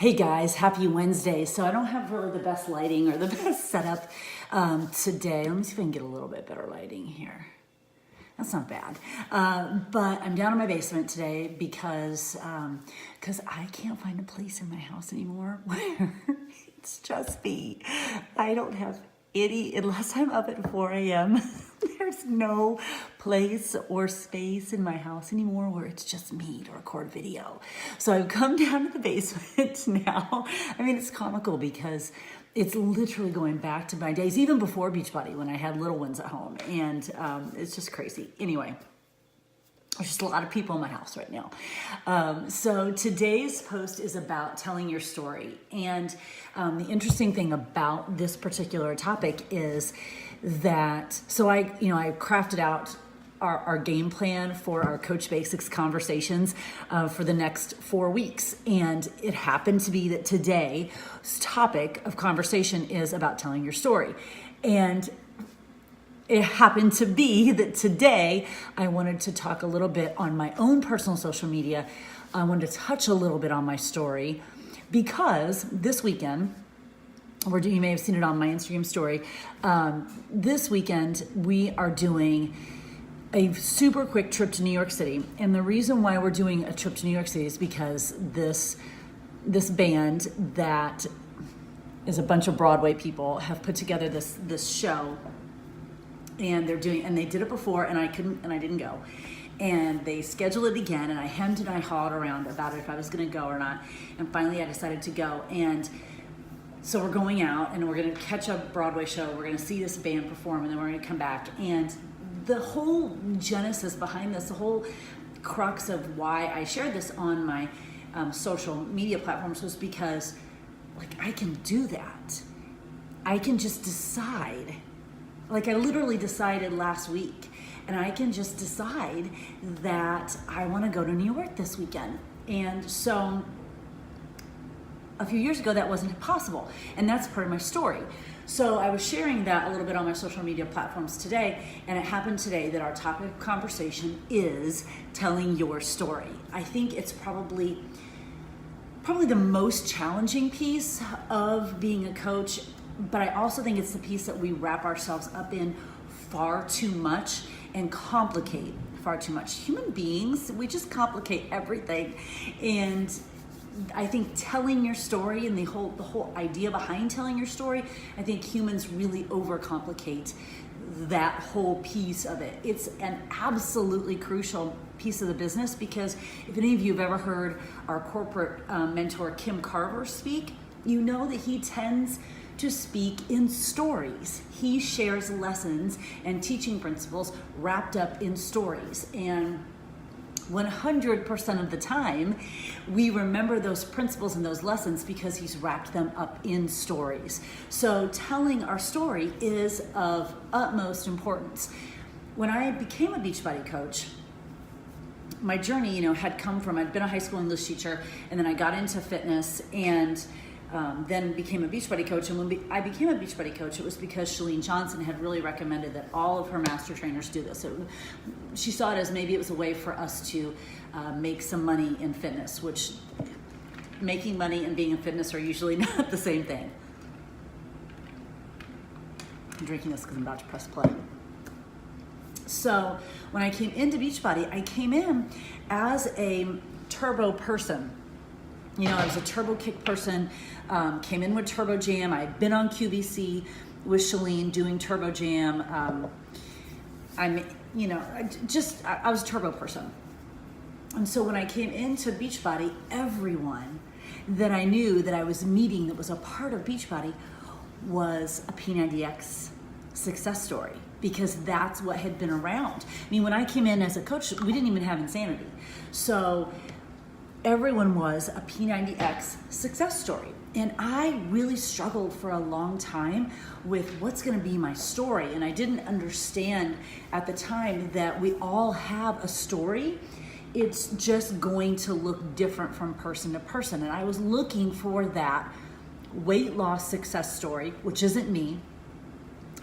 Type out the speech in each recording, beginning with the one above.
Hey guys, happy Wednesday. So I don't have really the best lighting or the best setup today. Let me see if I can get a little bit better lighting here. That's not bad. But I'm down in my basement today because I can't find a place in my house anymore where it's just me. I don't have unless I'm up at 4 a.m., there's no place or space in my house anymore where it's just me to record video. So I've come down to the basement now. I mean, it's comical because it's literally going back to my days, even before Beachbody, when I had little ones at home. And it's just crazy. Anyway, there's just a lot of people in my house right now. So today's post is about telling your story. And the interesting thing about this particular topic is that, so I crafted out our game plan for our Coach Basics conversations for the next 4 weeks. And it happened to be that today's topic of conversation is about telling your story. And it happened to be that today I wanted to talk a little bit on my own personal social media. I wanted to touch a little bit on my story because this weekend, you may have seen it on my Instagram story, this weekend we are doing a super quick trip to New York City. And the reason why we're doing a trip to New York City is because this band that is a bunch of Broadway people have put together this show. And they did it before, and I didn't go. And they scheduled it again, and I hemmed and I hawed around about it if I was going to go or not. And finally, I decided to go. And so we're going out, and we're going to catch a Broadway show. We're going to see this band perform, and then we're going to come back. And the whole genesis behind this, the whole crux of why I shared this on my social media platforms was because, I can do that. I can just decide. I literally decided last week, and I can just decide that I want to go to New York this weekend. And so a few years ago, that wasn't possible. And that's part of my story. So I was sharing that a little bit on my social media platforms today. And it happened today that our topic of conversation is telling your story. I think it's probably the most challenging piece of being a coach. But I also think it's the piece that we wrap ourselves up in far too much and complicate far too much. Human beings, we just complicate everything. And I think telling your story and the whole idea behind telling your story, I think humans really overcomplicate that whole piece of it. It's an absolutely crucial piece of the business because if any of you have ever heard our corporate mentor, Kim Carver, speak, you know that he tends to speak in stories. He shares lessons and teaching principles wrapped up in stories. And 100% of the time, we remember those principles and those lessons because he's wrapped them up in stories. So telling our story is of utmost importance. When I became a Beachbody coach, my journey, had come from, I'd been a high school English teacher, and then I got into fitness and then became a Beachbody coach. And when I became a Beachbody coach, it was because Chalene Johnson had really recommended that all of her master trainers do this. She saw it as maybe it was a way for us to make some money in fitness, which making money and being in fitness are usually not the same thing. I'm drinking this because I'm about to press play. So when I came into Beachbody, I came in as a turbo person. I was a turbo kick person, came in with Turbo Jam. I'd been on QVC with Chalene doing Turbo Jam. I was a turbo person. And so when I came into Beachbody, everyone that I knew that I was meeting that was a part of Beachbody was a P90X success story because that's what had been around. When I came in as a coach, we didn't even have Insanity. So everyone was a P90X success story. And I really struggled for a long time with what's going to be my story. And I didn't understand at the time that we all have a story. It's just going to look different from person to person. And I was looking for that weight loss success story, which isn't me.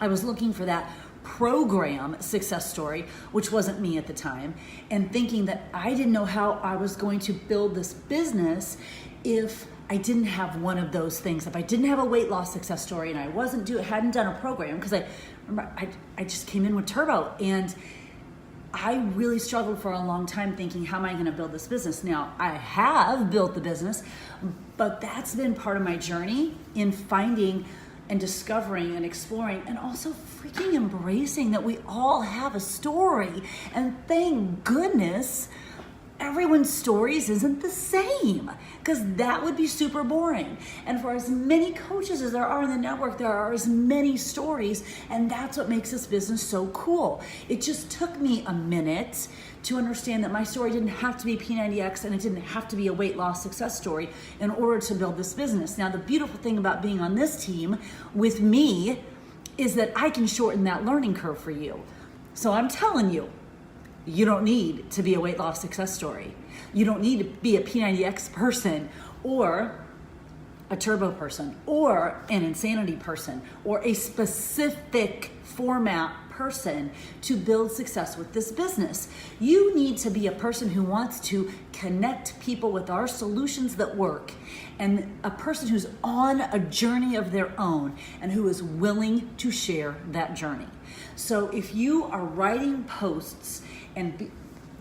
I was looking for that program success story, which wasn't me at the time, and thinking that I didn't know how I was going to build this business if I didn't have one of those things, if I didn't have a weight loss success story and I hadn't done a program, because I just came in with turbo, and I really struggled for a long time thinking, how am I going to build this business? Now, I have built the business, but that's been part of my journey in finding and discovering and exploring, and also freaking embracing that we all have a story. And thank goodness everyone's stories isn't the same, because that would be super boring. And for as many coaches as there are in the network, there are as many stories, and that's what makes this business so cool. It just took me a minute to understand that my story didn't have to be P90X, and it didn't have to be a weight loss success story in order to build this business. Now, the beautiful thing about being on this team with me is that I can shorten that learning curve for you. So I'm telling you, you don't need to be a weight loss success story. You don't need to be a P90X person, or a turbo person, or an insanity person, or a specific format person to build success with this business. You need to be a person who wants to connect people with our solutions that work, and a person who's on a journey of their own and who is willing to share that journey. So if you are writing posts and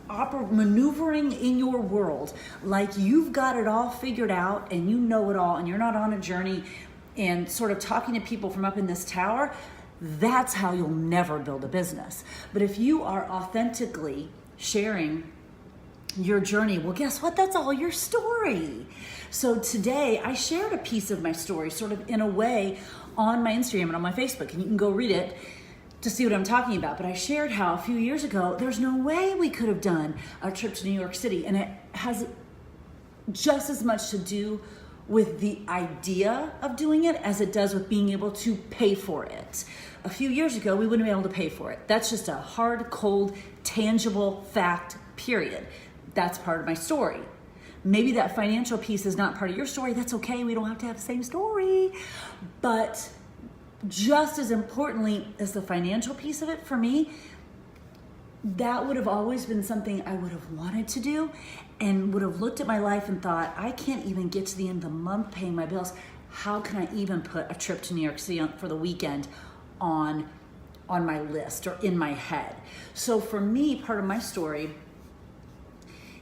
maneuvering in your world like you've got it all figured out and you know it all, and you're not on a journey and sort of talking to people from up in this tower, that's how you'll never build a business. But if you are authentically sharing your journey, well, guess what? That's all your story. So today I shared a piece of my story sort of in a way on my Instagram and on my Facebook, and you can go read it to see what I'm talking about. But I shared how a few years ago, there's no way we could have done a trip to New York City. And it has just as much to do with the idea of doing it as it does with being able to pay for it. A few years ago, we wouldn't be able to pay for it. That's just a hard, cold, tangible fact, period. That's part of my story. Maybe that financial piece is not part of your story. That's okay. We don't have to have the same story. But just as importantly as the financial piece of it, for me, that would have always been something I would have wanted to do, and would have looked at my life and thought, I can't even get to the end of the month paying my bills. How can I even put a trip to New York City for the weekend on my list or in my head? So for me, part of my story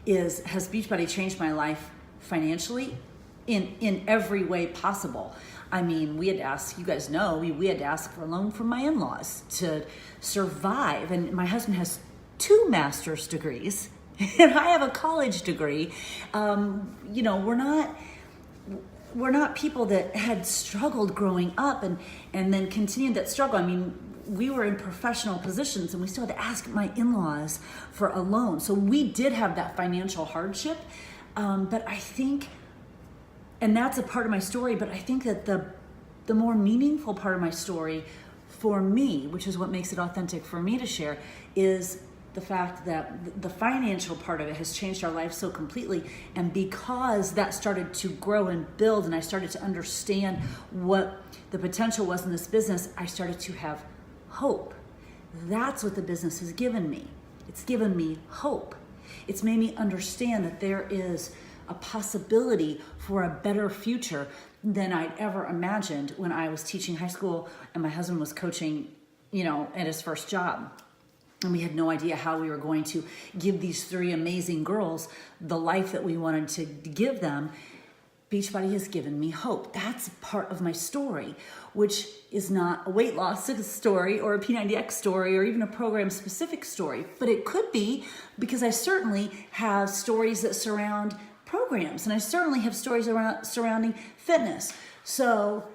has Beachbody changed my life financially in every way possible. I mean, we had to ask, you guys know, we had to ask for a loan from my in-laws to survive. And my husband has 2 master's degrees and I have a college degree. You know, we're not people that had struggled growing up and then continued that struggle. I mean, we were in professional positions and we still had to ask my in-laws for a loan. So we did have that financial hardship. But I think, and that's a part of my story, but I think that the more meaningful part of my story for me, which is what makes it authentic for me to share, is the fact that the financial part of it has changed our life so completely. And because that started to grow and build, and I started to understand what the potential was in this business, I started to have hope. That's what the business has given me. It's given me hope. It's made me understand that there is a possibility for a better future than I'd ever imagined when I was teaching high school and my husband was coaching, you know, at his first job. And we had no idea how we were going to give these 3 amazing girls the life that we wanted to give them. Beachbody has given me hope. That's part of my story, which is not a weight loss story or a P90X story or even a program specific story, but it could be, because I certainly have stories that surround programs, and I certainly have stories surrounding fitness. So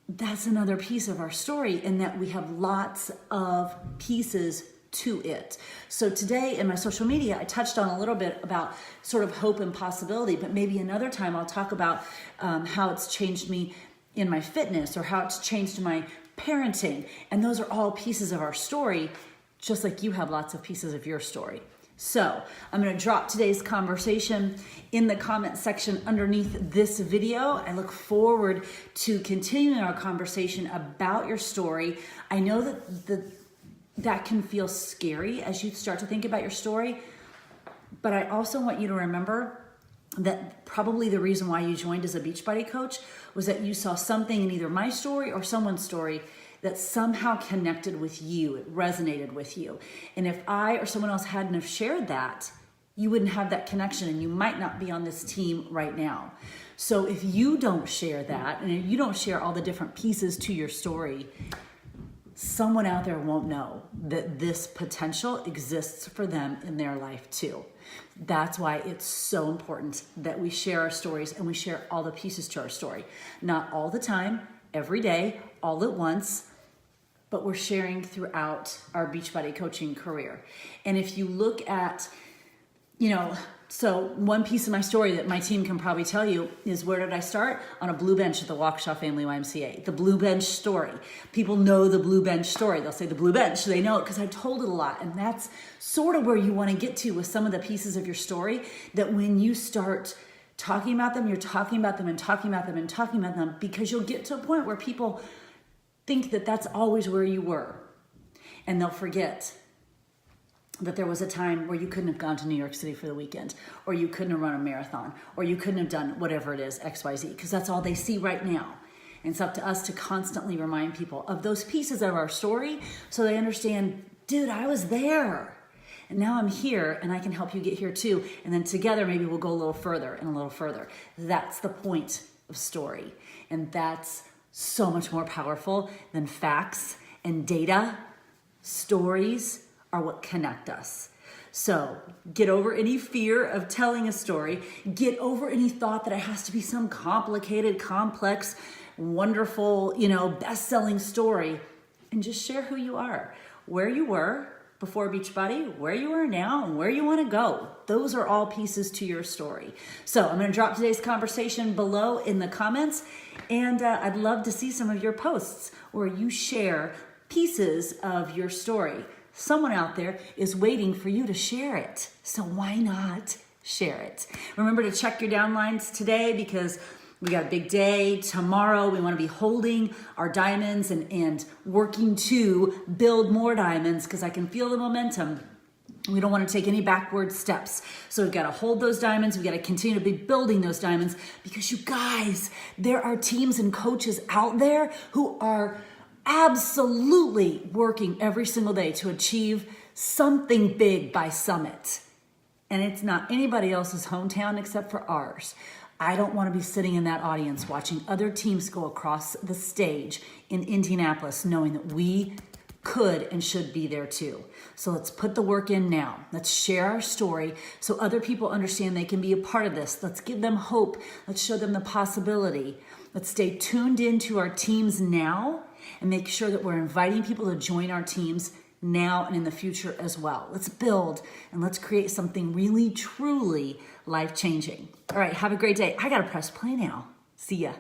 that's another piece of our story, in that we have lots of pieces to it. So today in my social media, I touched on a little bit about sort of hope and possibility, but maybe another time I'll talk about how it's changed me in my fitness, or how it's changed my parenting. And those are all pieces of our story, just like you have lots of pieces of your story. So I'm going to drop today's conversation in the comment section underneath this video. I look forward to continuing our conversation about your story. I know that that can feel scary as you start to think about your story, but I also want you to remember that probably the reason why you joined as a Beachbody coach was that you saw something in either my story or someone's story that somehow connected with you, it resonated with you. And if I or someone else hadn't have shared that, you wouldn't have that connection and you might not be on this team right now. So if you don't share that, and if you don't share all the different pieces to your story, someone out there won't know that this potential exists for them in their life too. That's why it's so important that we share our stories and we share all the pieces to our story. Not all the time, every day, all at once, but we're sharing throughout our Beachbody coaching career. And if you look at, so one piece of my story that my team can probably tell you is, where did I start? On a blue bench at the Waukesha Family YMCA. The blue bench story. People know the blue bench story. They'll say the blue bench. They know it because I told it a lot. And that's sort of where you want to get to with some of the pieces of your story, that when you start talking about them, you're talking about them and talking about them and talking about them, because you'll get to a point where people think that that's always where you were. And they'll forget that there was a time where you couldn't have gone to New York City for the weekend, or you couldn't have run a marathon, or you couldn't have done whatever it is, XYZ, because that's all they see right now. And it's up to us to constantly remind people of those pieces of our story so they understand, dude, I was there. And now I'm here and I can help you get here too. And then together, maybe we'll go a little further and a little further. That's the point of story. And that's so much more powerful than facts and data. Stories are what connect us. So get over any fear of telling a story. Get over any thought that it has to be some complicated, complex, wonderful, best-selling story. And just share who you are, where you were before Beachbody, where you are now, and where you want to go. Those are all pieces to your story. So I'm going to drop today's conversation below in the comments, and I'd love to see some of your posts where you share pieces of your story. Someone out there is waiting for you to share it. So why not share it? Remember to check your downlines today, because we got a big day. Tomorrow we want to be holding our diamonds and working to build more diamonds, because I can feel the momentum. We don't want to take any backward steps. So we've got to hold those diamonds. We've got to continue to be building those diamonds, because you guys, there are teams and coaches out there who are absolutely working every single day to achieve something big by Summit. And it's not anybody else's hometown except for ours. I don't want to be sitting in that audience watching other teams go across the stage in Indianapolis, knowing that we could and should be there too. So let's put the work in now. Let's share our story so other people understand they can be a part of this. Let's give them hope. Let's show them the possibility. Let's stay tuned into our teams now and make sure that we're inviting people to join our teams now and in the future as well. Let's build and let's create something really, truly life-changing. All right, have a great day. I got to press play now. See ya.